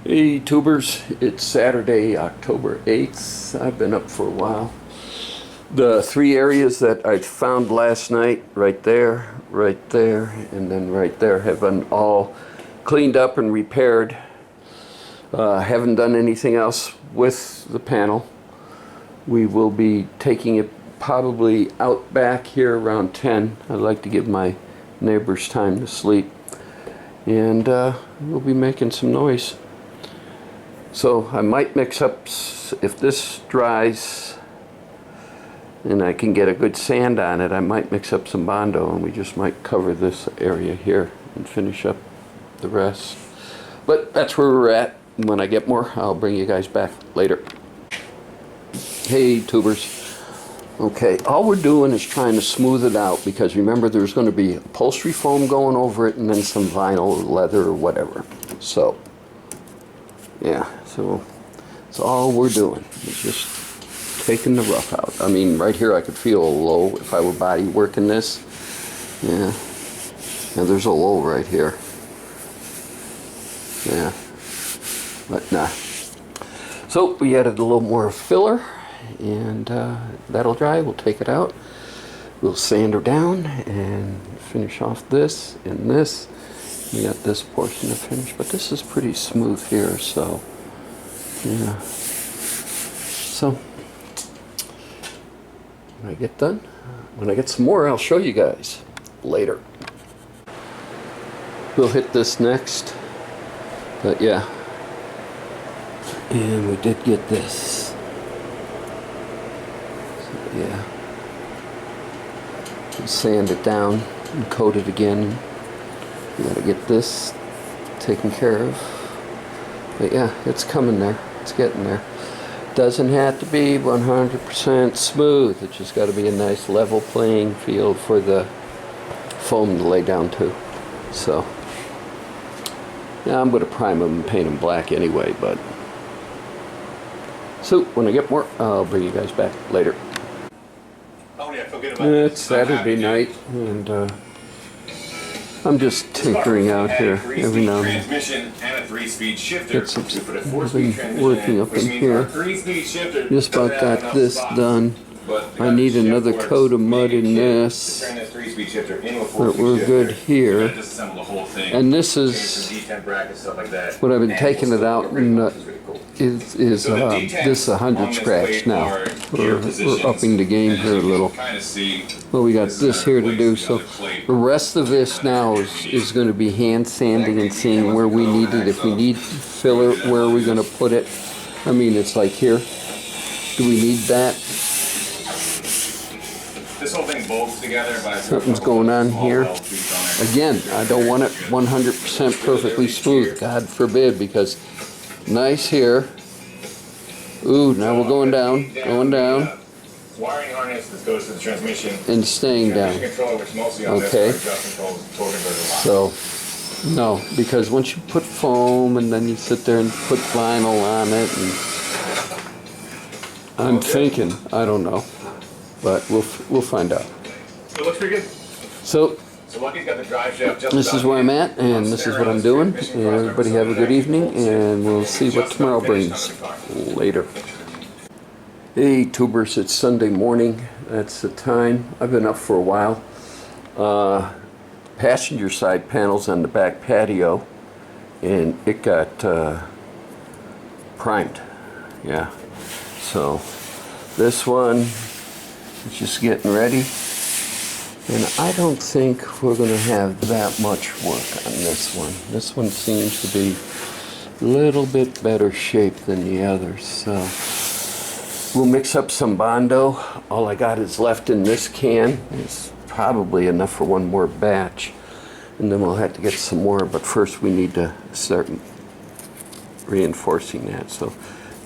Hey tubers, it's Saturday, October 8th. I've been up for a while. The three areas that I found last night, right there, and then right there, have been all cleaned up and repaired. Haven't done anything else with the panel. We will be taking it probably out back here around 10. I'd like to give my neighbors time to sleep. And we'll be making some noise. So I might mix up, if this dries and I can get a good sand on it, I might mix up some Bondo and we just might cover this area here and finish up the rest. But that's where we're at. When I get more, I'll bring you guys back later. Hey tubers. Okay, all we're doing is trying to smooth it out because remember there's going to be upholstery foam going over it and then some vinyl or leather or whatever. So, yeah, so that's all we're doing. It's just taking the rough out. I mean, right here I could feel a low if I were body working this. Yeah, and there's a low right here. Yeah, but nah. So we added a little more filler. And that'll dry. We'll take it out. We'll sand her down and finish off this and this. We got this portion to finish, but this is pretty smooth here, so yeah. So when I get done, when I get some more, I'll show you guys later. We'll hit this next, but yeah. And we did get this. Yeah, sand it down and coat it again. We gotta get this taken care of. But yeah, it's coming there. It's getting there. Doesn't have to be 100% smooth. It's just got to be a nice level playing field for the foam to lay down to. So yeah, I'm gonna prime them and paint them black anyway. But so when I get more, I'll bring you guys back later. It's Saturday night, and I'm just tinkering out here every now and then. Get some working up in here. Just about got this done. I need another coat of mud in this, but we're good here. And this is what I've been taking it out and is this 100 scratch now. We're upping the game here a little. Well, we got this here to do, so the rest of this now is going to be hand sanding and seeing where we need it. If we need filler, where are we going to put it? I mean, it's like here. Do we need that? This whole thing bolts together by something's going on here. Again, I don't want it 100% perfectly smooth. God forbid, because nice here. Ooh, now we're going down, wiring harness that goes to the transmission and staying down. Okay. So, no, because once you put foam and then you sit there and put vinyl on it, and I'm thinking, I don't know. But we'll find out. It looks pretty good. So Lucky's got the drive shaft just this is where I'm at, and this is what I'm doing. And everybody have a good evening, and we'll see what tomorrow brings later. Hey tubers, it's Sunday morning. That's the time. I've been up for a while. Passenger side panels on the back patio, and it got primed. Yeah. So this one. It's just getting ready, and I don't think we're going to have that much work on this one. This one seems to be a little bit better shape than the others, so we'll mix up some Bondo. All I got is left in this can. It's probably enough for one more batch, and then we'll have to get some more, but first we need to start reinforcing that. So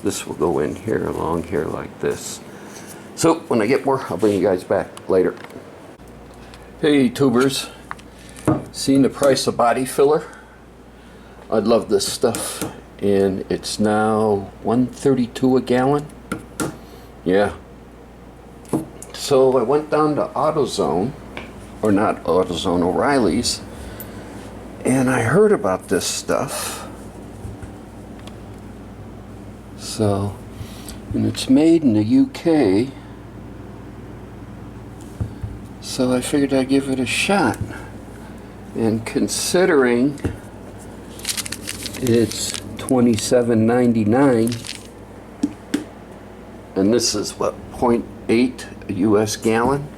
this will go in here, along here like this. So when I get more, I'll bring you guys back later. Hey tubers, seen the price of body filler? I love this stuff, and it's now $1.32 a gallon. Yeah. So I went down to AutoZone, or not AutoZone, O'Reilly's, and I heard about this stuff. So, and it's made in the UK. So I figured I'd give it a shot. And considering it's $27.99, and this is what, 0.8 US gallon,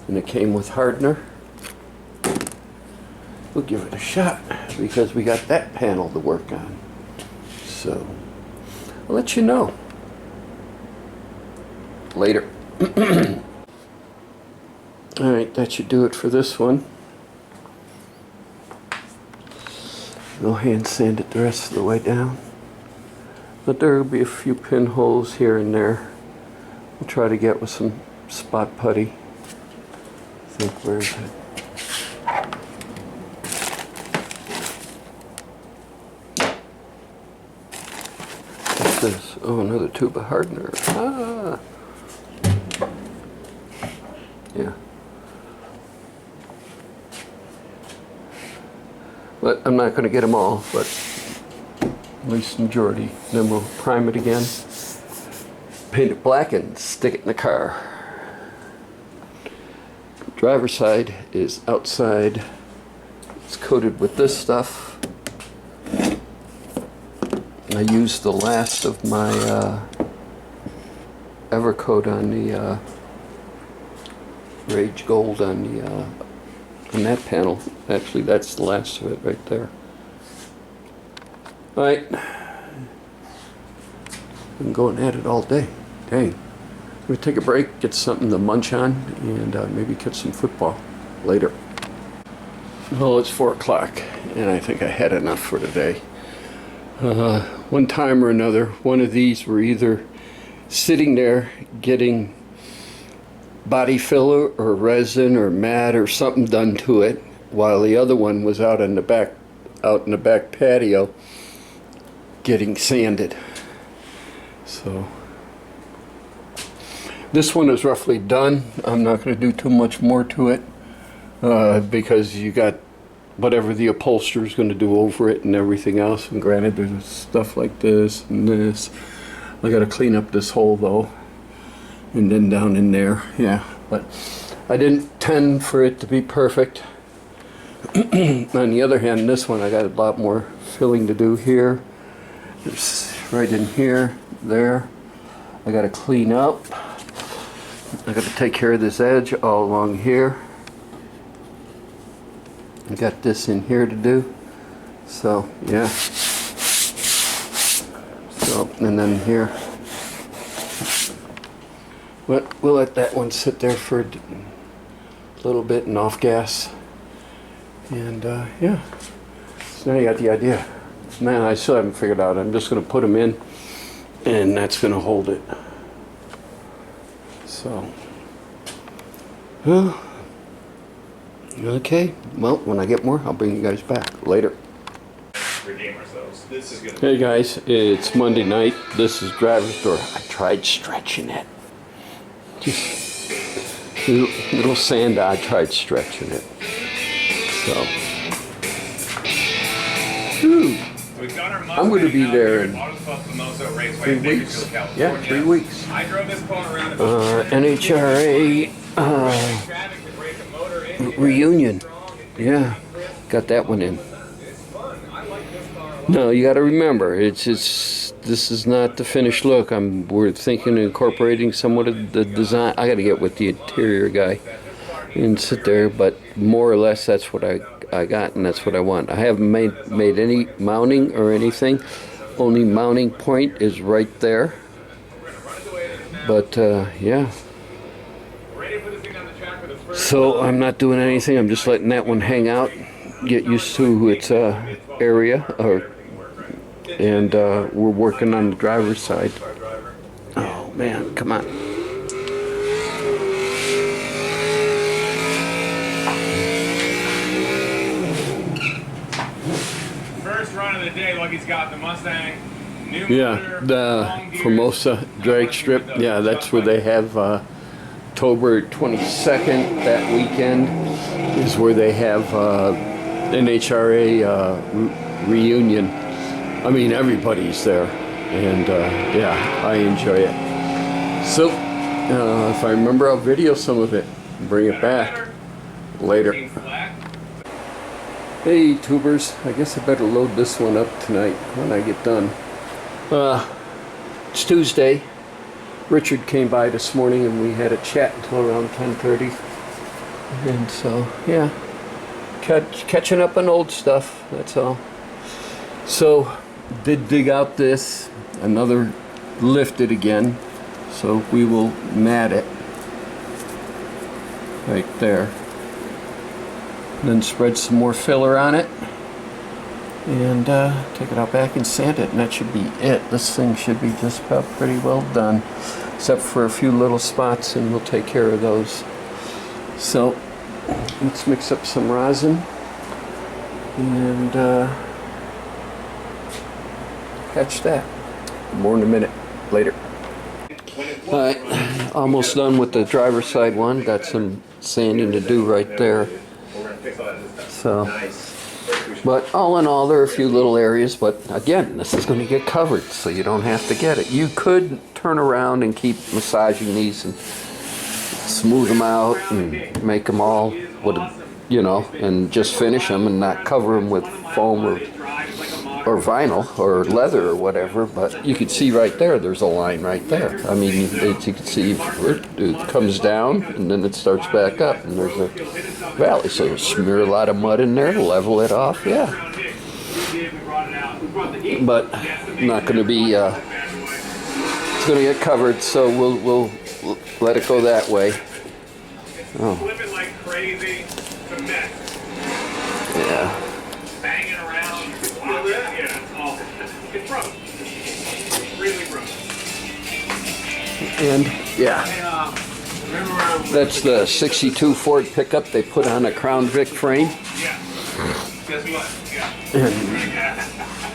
and it came with hardener, we'll give it a shot because we got that panel to work on. So I'll let you know later. All right, that should do it for this one. No hand sand it the rest of the way down. But there will be a few pinholes here and there. We'll try to get with some spot putty. I think, where is it? What's this? Oh, another tube of hardener. Ah! Yeah. But I'm not going to get them all, but at least the majority. Then we'll prime it again, paint it black, and stick it in the car. Driver's side is outside. It's coated with this stuff. I used the last of my Evercoat on the Rage Gold on that panel. Actually, that's the last of it right there. All right, we can go and at it all day. Dang. We'll take a break, get something to munch on, and maybe catch some football later. Well, it's 4 o'clock, and I think I had enough for today. One time or another, one of these were either sitting there getting body filler or resin or mat or something done to it, while the other one was out in the back patio getting sanded. So this one is roughly done. I'm not going to do too much more to it because you got whatever the upholsterer is going to do over it and everything else. And granted, there's stuff like this and this. I got to clean up this hole though, and then down in there. Yeah, but I didn't intend for it to be perfect. On the other hand, this one I got a lot more filling to do here. It's right in here, there. I got to clean up. I got to take care of this edge all along here. I got this in here to do. So yeah. So, and then here. But we'll let that one sit there for a little bit and off gas. And yeah, so now you got the idea. Man, I still haven't figured out. I'm just going to put them in, and that's going to hold it. So, well, okay. Well, when I get more, I'll bring you guys back later. Redeem ourselves. This is good. Hey guys, it's Monday night. This is Driver's Door. I tried stretching it. Just little sand. I tried stretching it. So, whew. I'm going to be there in 3 weeks. Yeah, 3 weeks. NHRA reunion. Yeah, got that one in. No, you got to remember, this is not the finished look. We're thinking of incorporating somewhat of the design. I got to get with the interior guy and sit there, but more or less that's what I got, and that's what I want. I haven't made any mounting or anything. Only mounting point is right there. But yeah. So I'm not doing anything. I'm just letting that one hang out, get used to its area, and we're working on the driver's side. Oh man, come on. First run of the day, Lucky's got the Mustang. New Yeah, motor, the long gear, Formosa drag strip. Yeah, that's where they have October 22nd, that weekend, is where they have NHRA reunion. I mean, everybody's there. and yeah, I enjoy it. So if I remember, I'll video some of it and bring it back later. Hey tubers, I guess I better load this one up tonight when I get done. It's Tuesday. Richard came by this morning and we had a chat until around 10:30. And so, yeah, catching up on old stuff, that's all. So, did dig out this, another lifted again. So we will mat it right there. Then spread some more filler on it. And take it out back and sand it, and that should be it. This thing should be just about pretty well done, except for a few little spots, and we'll take care of those. So let's mix up some rosin and catch that. More in a minute. Later. Alright, almost done with the driver's side one. Got some sanding to do right there. So, but all in all, there are a few little areas, but again, this is going to get covered, so you don't have to get it. You could turn around and keep massaging these and smooth them out and make them all, you know, and just finish them and not cover them with foam or vinyl or leather or whatever. But you can see right there, there's a line right there. I mean, you can see it comes down and then it starts back up, and there's a valley. So smear a lot of mud in there, level it off, yeah. But not going to be. It's going to get covered, so we'll let it go that way. Oh. Yeah. Banging around. Yeah, it's rough. It's really rough. And yeah, that's the 62 Ford pickup they put on a Crown Vic frame. Yeah. Guess what? Yeah.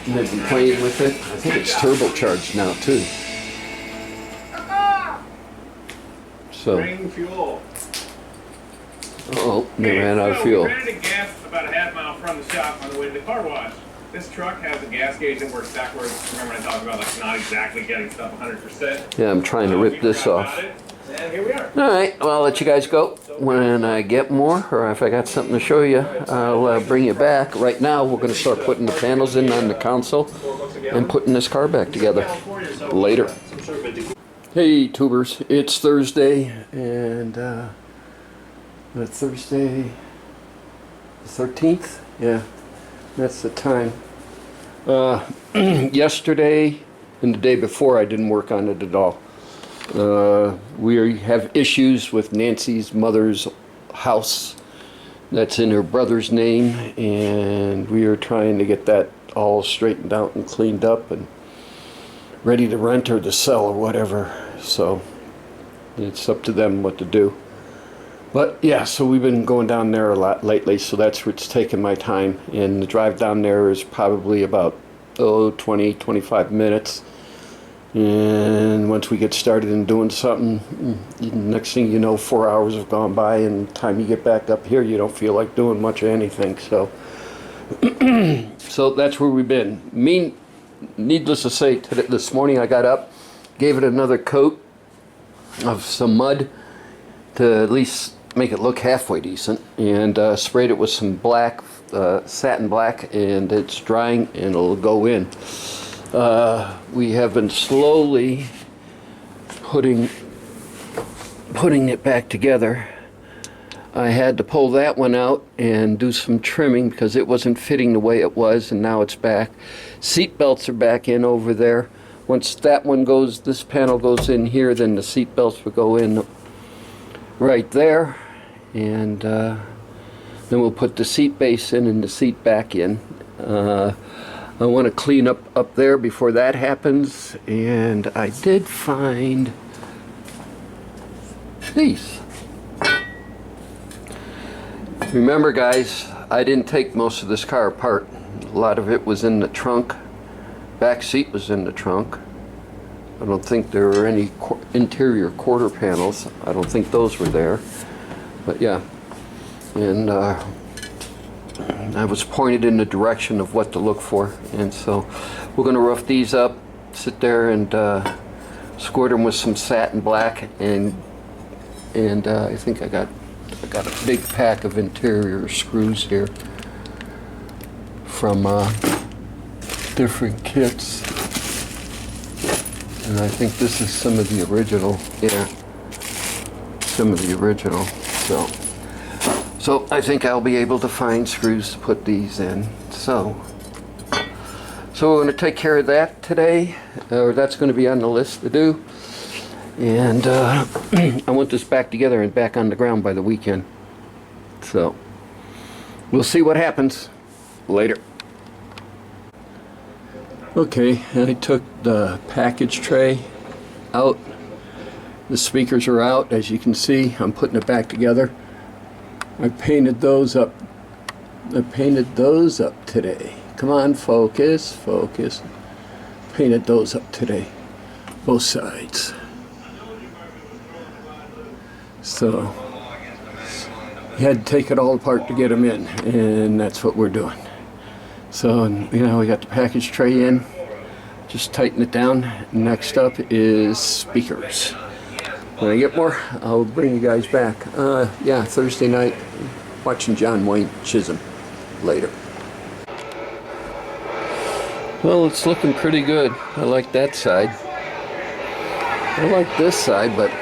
And they've been playing with it. I think it's turbocharged now too. So. Bring fuel. Oh, they ran out of fuel. We ran out of gas about a half mile from the shop on the way to the car wash. This truck has a gas gauge that works backwards. Remember I talked about like not exactly getting stuff 100%? Yeah, I'm trying to rip this off. And here we are. All right, well, I'll let you guys go. When I get more, or if I got something to show you, I'll bring you back. Right now, we're going to start putting the panels in on the console and putting this car back together. Later. Hey, tubers, it's Thursday, and Thursday the 13th? Yeah, that's the time. Yesterday and the day before, I didn't work on it at all. We have issues with Nancy's mother's house that's in her brother's name, and we are trying to get that all straightened out and cleaned up and ready to rent or to sell or whatever. So it's up to them what to do. But yeah, so we've been going down there a lot lately, so that's what's taking my time. And the drive down there is probably about 20-25 minutes. And once we get started in doing something, next thing you know, 4 hours have gone by, and by the time you get back up here, you don't feel like doing much of anything. So, so that's where we've been. Needless to say, this morning I got up, gave it another coat of some mud to at least make it look halfway decent, and sprayed it with some black, satin black, and it's drying and it'll go in. We have been slowly putting it back together. I had to pull that one out and do some trimming because it wasn't fitting the way it was, and now it's back. Seat belts are back in over there. Once that one goes, this panel goes in here, then the seat belts will go in right there, and then we'll put the seat base in and the seat back in. I want to clean up there before that happens, and I did find these. Remember, guys, I didn't take most of this car apart. A lot of it was in the trunk. Back seat was in the trunk. I don't think there were any interior quarter panels. I don't think those were there. But yeah, and I was pointed in the direction of what to look for, and so we're going to rough these up sit there and squirt them with some satin black, and I think I got a big pack of interior screws here from different kits, and I think this is some of the original. Yeah, some of the original. So I think I'll be able to find screws to put these in. So we're going to take care of that today, or that's going to be on the list to do. And I want this back together and back on the ground by the weekend. So we'll see what happens later. Okay, I took the package tray out. The speakers are out, as you can see. I'm putting it back together. I painted those up. I painted those up today. Come on, focus, focus. Painted those up today, both sides. So you had to take it all apart to get them in, and that's what we're doing. So, you know, we got the package tray in, just tighten it down. Next up is speakers. When I get more, I'll bring you guys back. Yeah, Thursday night, watching John Wayne Chisholm later. Well, it's looking pretty good. I like that side. I like this side, but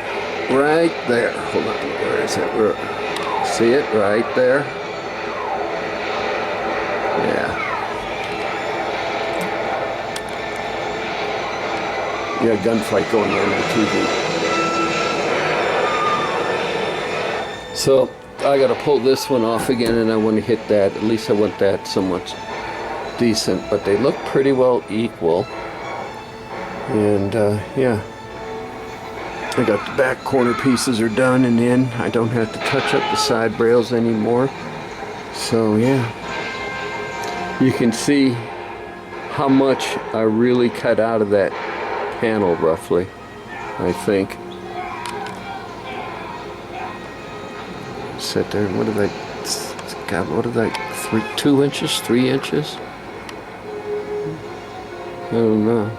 right there. Hold on, where is it? See it right there? Yeah. Yeah, gunfight going on the TV. So I got to pull this one off again, and I want to hit that. At least I want that somewhat decent, but they look pretty well equal. And yeah, I got the back corner pieces are done and in. I don't have to touch up the side rails anymore. So yeah, you can see how much I really cut out of that panel roughly, I think. Sit there, what are they, God, what are they, 2 inches, 3 inches? I don't know.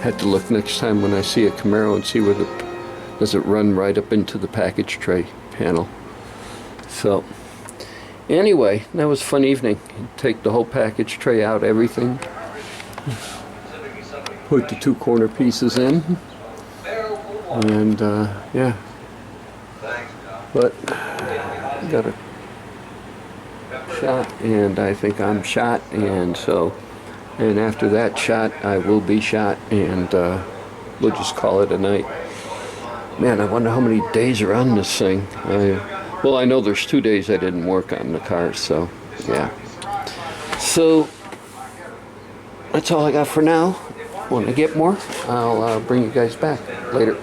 Had to look next time when I see a Camaro and see where does it run right up into the package tray panel. So anyway, that was a fun evening. Take the whole package tray out, everything. Put the 2 corner pieces in. And yeah. But got a shot, and I think I'm shot, and so, and after that shot I will be shot, and we'll just call it a night. Man, I wonder how many days are on this thing. Well, I know there's 2 days I didn't work on the car, so yeah. So that's all I got for now. When I get more, I'll bring you guys back later.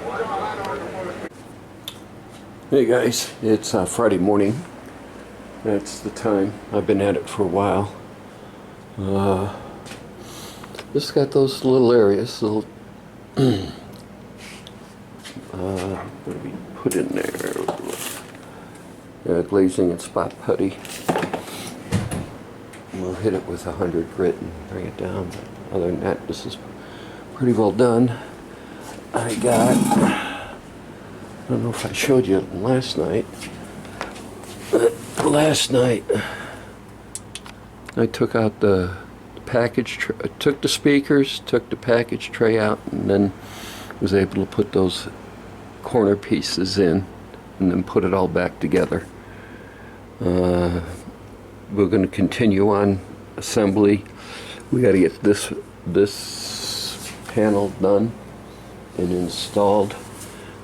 Hey guys, it's Friday morning. That's the time. I've been at it for a while. This got those little areas, little what do we put in there? Glazing and spot putty. We'll hit it with 100 grit and bring it down. But other than that, this is pretty well done. I don't know if I showed you last night. Last night, I took out the package, took the speakers, took the package tray out, and then was able to put those corner pieces in, and then put it all back together. We're going to continue on assembly. We got to get this panel done and installed.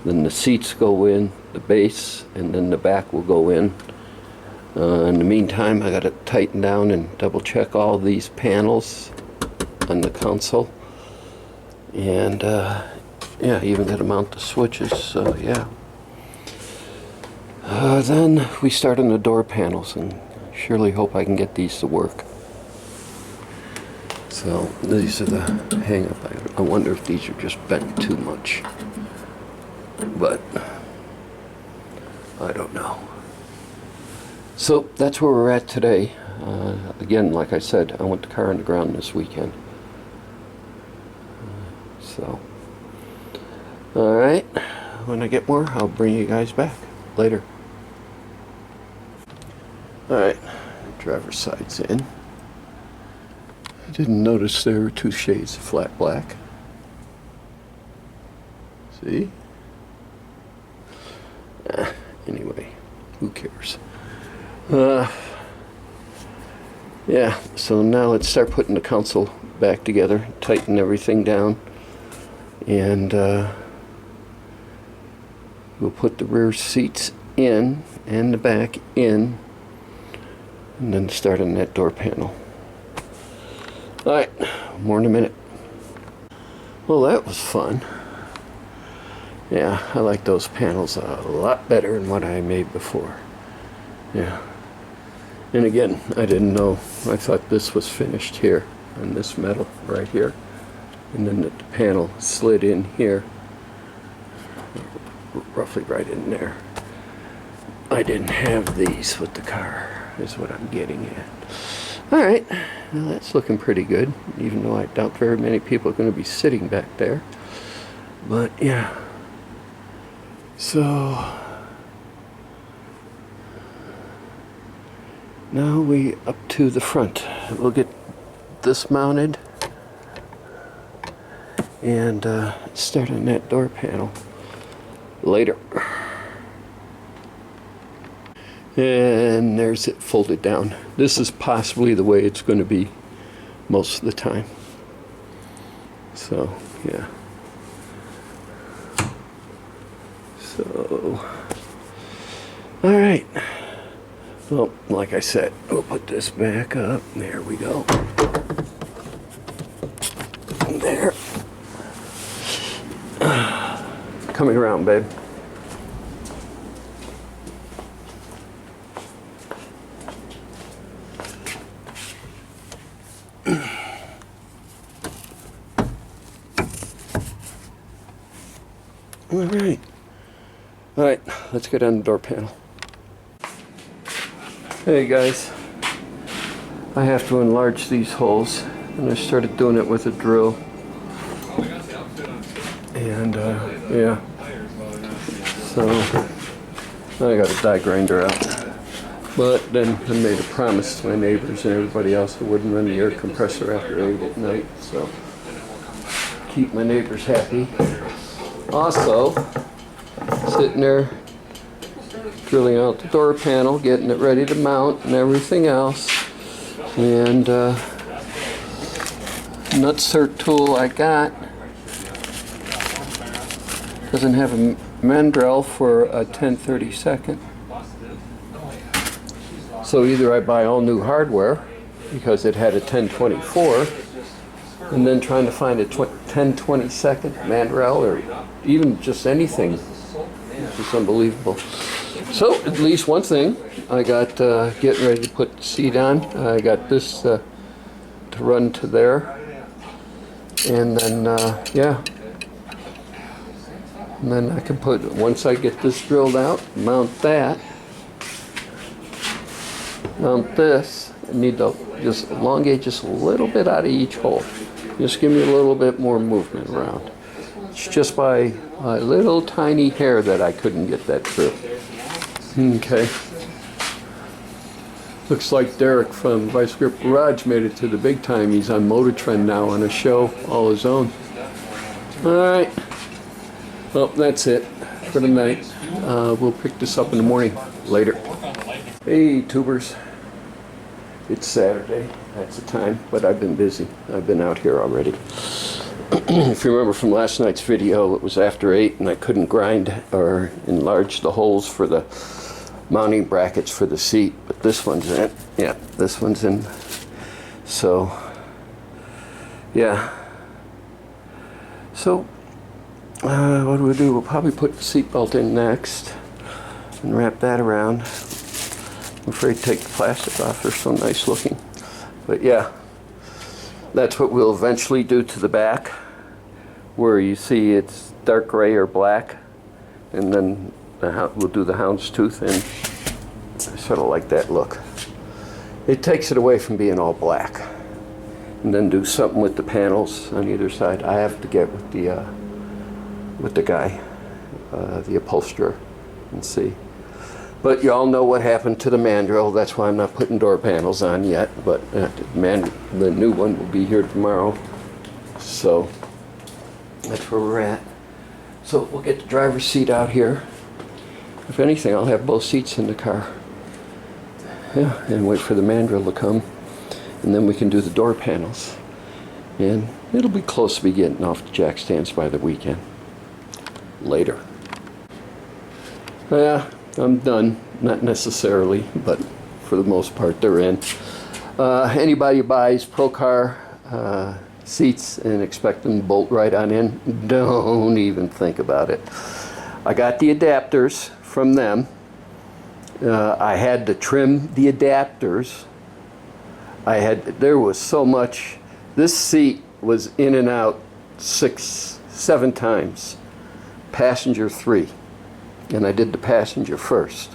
Then the seats go in, the base, and then the back will go in. In the meantime, I got to tighten down and double check all these panels on the console. And yeah, even got to mount the switches, so yeah. Then we start on the door panels, and surely hope I can get these to work. So these are the hang-up. I wonder if these are just bent too much. But I don't know. So that's where we're at today. Again, like I said, I want the car on the ground this weekend. So, all right. When I get more, I'll bring you guys back later. All right, driver's side's in. I didn't notice there were 2 shades of flat black. See? Anyway, who cares? Yeah, so now let's start putting the console back together, tighten everything down, and we'll put the rear seats in and the back in, and then start on that door panel. Alright, more in a minute. Well, that was fun. Yeah, I like those panels a lot better than what I made before. Yeah. And again, I didn't know. I thought this was finished here on this metal right here. And then the panel slid in here. Roughly right in there. I didn't have these with the car, is what I'm getting at. Alright, well, that's looking pretty good, even though I doubt very many people are going to be sitting back there. But yeah. So now we up to the front. We'll get this mounted and start on that door panel later. And there's it folded down. This is possibly the way it's going to be most of the time. So, yeah. So, all right. Well, like I said, we'll put this back up. There we go. There. Coming around, babe. All right. All right, let's get on the door panel. Hey guys, I have to enlarge these holes, and I started doing it with a drill. And yeah, so I got a die grinder out. But then I made a promise to my neighbors and everybody else I wouldn't run the air compressor after 8 at night, so keep my neighbors happy. Also, sitting there drilling out the door panel, getting it ready to mount and everything else. And nutsert tool I got doesn't have a mandrel for a 10/32. So either I buy all new hardware because it had a 10/24, and then trying to find a 10/22 mandrel or even just anything. It's just unbelievable. So at least one thing, I got getting ready to put the seat on. I got this to run to there, and then yeah, and then I can put, once I get this drilled out, mount that, mount this. I need to just elongate just a little bit out of each hole. Just give me a little bit more movement around. It's just by a little tiny hair that I couldn't get that through. Okay. Looks like Derek from Vice Grip Garage made it to the big time. He's on Motor Trend now on a show all his own. Alright. Well, that's it for the night. We'll pick this up in the morning later. Hey, tubers. It's Saturday. That's the time, but I've been busy. I've been out here already. If you remember from last night's video, it was after 8 and I couldn't grind or enlarge the holes for the mounting brackets for the seat, but this one's in. Yeah, this one's in. So, yeah. So, what do we do? We'll probably put the seat belt in next and wrap that around. I'm afraid to take the plastic off. They're so nice looking. But yeah, that's what we'll eventually do to the back, where you see it's dark gray or black, and then we'll do the houndstooth, and I sort of like that look. It takes it away from being all black. And then do something with the panels on either side. I have to get with the guy, the upholsterer, and see. But you all know what happened to the mandrel. That's why I'm not putting door panels on yet. But the new one will be here tomorrow. So that's where we're at. So we'll get the driver's seat out here. If anything, I'll have both seats in the car. Yeah, and wait for the mandrel to come. And then we can do the door panels. And it'll be close to be getting off the jack stands by the weekend. Later. Yeah, I'm done. Not necessarily, but for the most part they're in. Anybody who buys Procar seats and expect them to bolt right on in, don't even think about it. I got the adapters from them. I had to trim the adapters. There was so much. This seat was in and out 6, 7 times. Passenger 3. And I did the passenger first.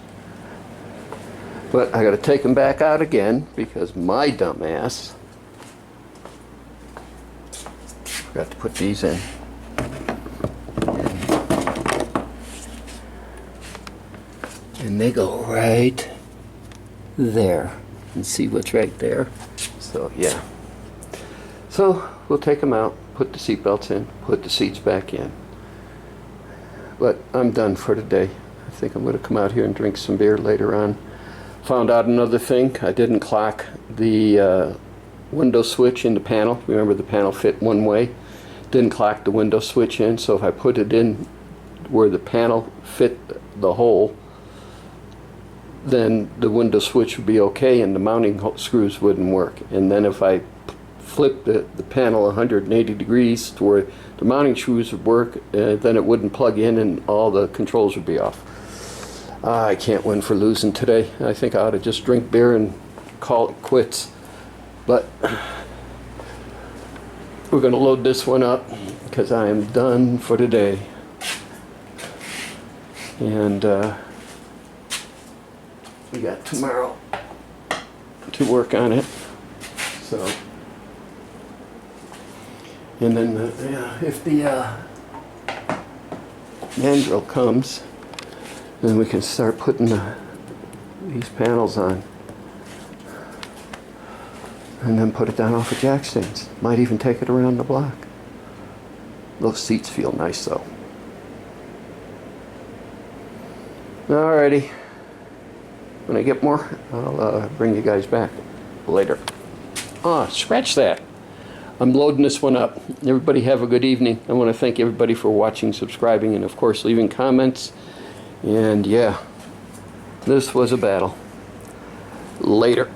But I got to take them back out again because my dumbass forgot to put these in. And they go right there. And see what's right there. So yeah. So we'll take them out, put the seat belts in, put the seats back in. But I'm done for today. I think I'm going to come out here and drink some beer later on. Found out another thing. I didn't clock the window switch in the panel. Remember, the panel fit one way. Didn't clock the window switch in, so if I put it in where the panel fit the hole, then the window switch would be okay and the mounting screws wouldn't work. And then if I flip the panel 180 degrees to where the mounting screws would work, then it wouldn't plug in and all the controls would be off. I can't win for losing today. I think I ought to just drink beer and call it quits. But we're going to load this one up because I am done for today. And we got tomorrow to work on it. So, and then if the mandrel comes, then we can start putting these panels on, and then put it down off of jack stands. Might even take it around the block. Those seats feel nice though. Alrighty. When I get more, I'll bring you guys back later. Scratch that. I'm loading this one up. Everybody have a good evening. I want to thank everybody for watching, subscribing, and of course leaving comments. And yeah, this was a battle. Later.